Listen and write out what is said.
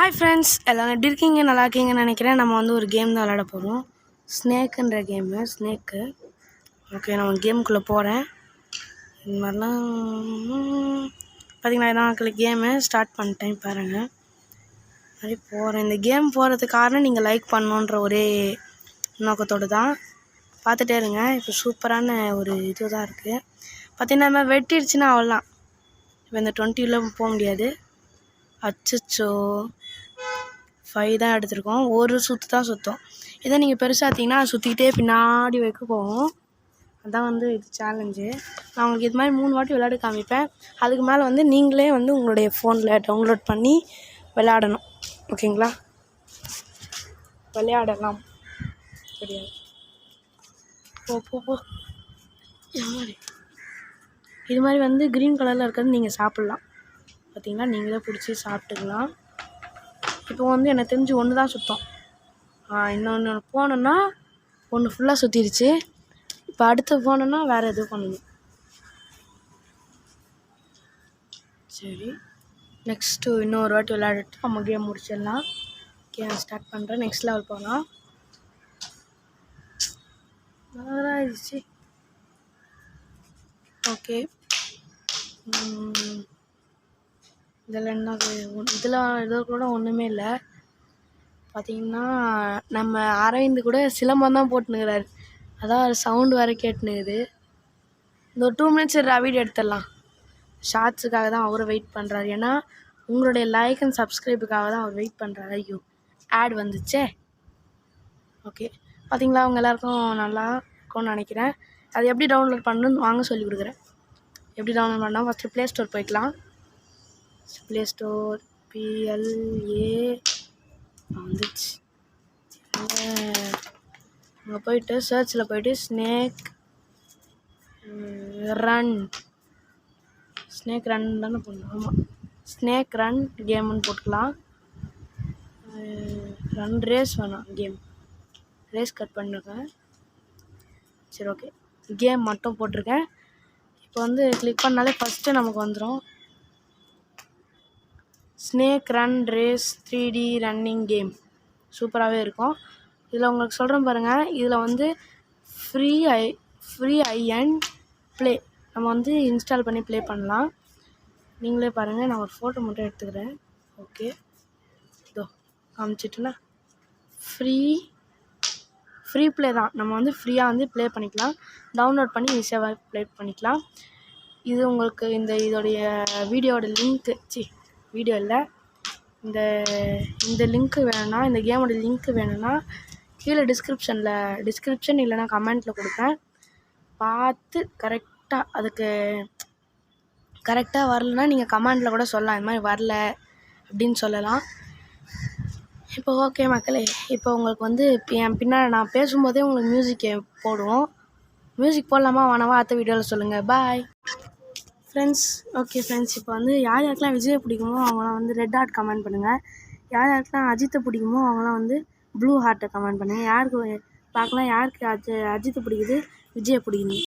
Hi friends, எல்லோரும் எப்படி இருக்கீங்க? நல்லா இருக்கீங்கன்னு நினைக்கிறேன். நம்ம வந்து ஒரு கேம் தான் விளையாட போகிறோம். ஸ்னேக்குன்ற கேமு. ஸ்னேக்கு. ஓகே, நான் கேமுக்குள்ளே போகிறேன். இது மாதிரிலாம் பார்த்திங்கன்னா இதான் கேமு ஸ்டார்ட் பண்ணிட்டேன் பாருங்கள். மாதிரி போகிறேன். இந்த கேம் போகிறதுக்கு காரணம் நீங்கள் லைக் பண்ணணுன்ற ஒரே நோக்கத்தோடு தான். பார்த்துட்டே இருங்க. இப்போ சூப்பரான ஒரு இது தான் இருக்குது. பார்த்திங்கன்னா இந்த மாதிரி வெட்டிடுச்சுன்னா அவ்வளோதான். இப்போ இந்த 20 போக முடியாது. அச்சோ 5 தான் எடுத்திருக்கோம். ஒரு சுற்று தான் சுற்றும். இதை நீங்கள் பெருசாக சுற்றிக்கிட்டே பின்னாடி வைக்க போகும். அதுதான் வந்து இது சேலஞ்சு. நான் உங்களுக்கு இது மாதிரி 3 வாட்டி விளையாட காமிப்பேன். அதுக்கு மேலே வந்து நீங்களே வந்து உங்களுடைய ஃபோனில் டவுன்லோட் பண்ணி விளையாடணும். ஓகேங்களா? விளையாடலாம். தெரியாது. போ இது மாதிரி வந்து க்ரீன் கலரில் இருக்கிறது நீங்கள் சாப்பிட்லாம். பார்த்தீங்களா? நீங்களே பிடிச்சி சாப்பிட்டுக்கலாம். இப்போ வந்து எனக்கு தெரிஞ்சு ஒன்று தான் சுத்தம். இன்னொன்று போனோன்னா ஒன்று ஃபுல்லாக சுற்றிடுச்சு. இப்போ அடுத்து போனோன்னா வேறு எதுவும் பண்ணணும். சரி, நெக்ஸ்ட்டு இன்னொரு வாட்டி விளையாடிட்டு நம்ம கேம் முடிச்சிடலாம். கேம் ஸ்டார்ட் பண்ணுறேன். நெக்ஸ்ட் லெவல் போகலாம். நல்லா ஆயிடுச்சு. ஓகே, இதில் என்ன இதில் கூட ஒன்றுமே இல்லை. பார்த்திங்கன்னா நம்ம அரவிந்த் கூட சிலம்பம் தான் போட்டுனுக்கிறாரு. அதான் சவுண்டு வேறு கேட்டுனுக்குது. இந்த ஒரு 2 மினிட்ஸ் வீடியோ எடுத்துடலாம். ஷார்ட்ஸுக்காக தான் அவரை வெயிட் பண்ணுறாரு. ஏன்னா உங்களுடைய லைக் அண்ட் சப்ஸ்கிரைபுக்காக தான் அவர் வெயிட் பண்ணுறாரு. ஐயோ, ஆட் வந்துச்சே. ஓகே, பார்த்திங்களா? அவங்க எல்லாருக்கும் நல்லா இருக்கும்னு நினைக்கிறேன். அது எப்படி டவுன்லோட் பண்ணணும்னு வாங்க சொல்லி கொடுக்குறேன். எப்படி டவுன்லோட் பண்ணால் ஃபஸ்ட்டு ப்ளே ஸ்டோர் போய்க்கலாம். ப்ளே ஸ்டோர் PLA வந்துச்சு. அங்கே போயிட்டு சர்ச்சில் போயிட்டு ஸ்னேக் ரன் தானே போடணும். ஆமாம், ஸ்னேக் ரன் கேம்னு போட்டுக்கலாம். ரன் ரேஸ் வேணாம், கேம் ரேஸ் கட் பண்ணிருக்கேன். சரி, ஓகே, கேம் மட்டும் போட்டிருக்கேன். இப்போ வந்து கிளிக் பண்ணாலே ஃபஸ்ட்டு நமக்கு வந்துடும். Snake run race 3D running game. சூப்பராகவே இருக்கும். இதில் உங்களுக்கு சொல்கிறேன் பாருங்கள். இதில் வந்து ஃப்ரீ ஐ அண்ட் ப்ளே நம்ம வந்து இன்ஸ்டால் பண்ணி ப்ளே பண்ணலாம். நீங்களே பாருங்கள். நான் ஒரு ஃபோட்டோ மட்டும் எடுத்துக்கிறேன். ஓகே, இதோ காமிச்சிட்டுனா ஃப்ரீ ப்ளே தான். நம்ம வந்து ஃப்ரீயாக வந்து ப்ளே பண்ணிக்கலாம். டவுன்லோட் பண்ணி ஈஸியாக ப்ளே பண்ணிக்கலாம். இது உங்களுக்கு இதோடைய வீடியோட லிங்க்கு வீடியோ இல்லை, இந்த லிங்க்கு வேணும்னா, இந்த கேமோட லிங்க்கு வேணும்னா கீழே டிஸ்கிரிப்ஷன் இல்லைனா கமெண்ட்டில் கொடுப்பேன். பார்த்து கரெக்டாக அதுக்கு கரெக்டாக வரலன்னா நீங்கள் கமெண்ட்டில் கூட சொல்லலாம். இது மாதிரி வரல அப்படின்னு சொல்லலாம். இப்போ ஓகே மக்களே, இப்போ உங்களுக்கு வந்து என் பின்னாடி நான் பேசும்போதே உங்களுக்கு மியூசிக் போடுவோம். மியூசிக் போடலாமா வேணாமா அடுத்த வீடியோவில் சொல்லுங்கள். Bye friends. ஓகே ஃப்ரெண்ட்ஸ், இப்போ வந்து யாருக்கெல்லாம் விஜயை பிடிக்குமோ அவங்களாம் வந்து ரெட் ஹார்ட் கமெண்ட் பண்ணுங்கள். யாருக்கெல்லாம் அஜித்தை பிடிக்குமோ அவங்களாம் வந்து ப்ளூ ஹார்ட்டை கமெண்ட் பண்ணுங்கள். யாருக்கு பார்க்கலாம் யாருக்கு அஜித்தை பிடிக்குது, விஜயை பிடிக்குது.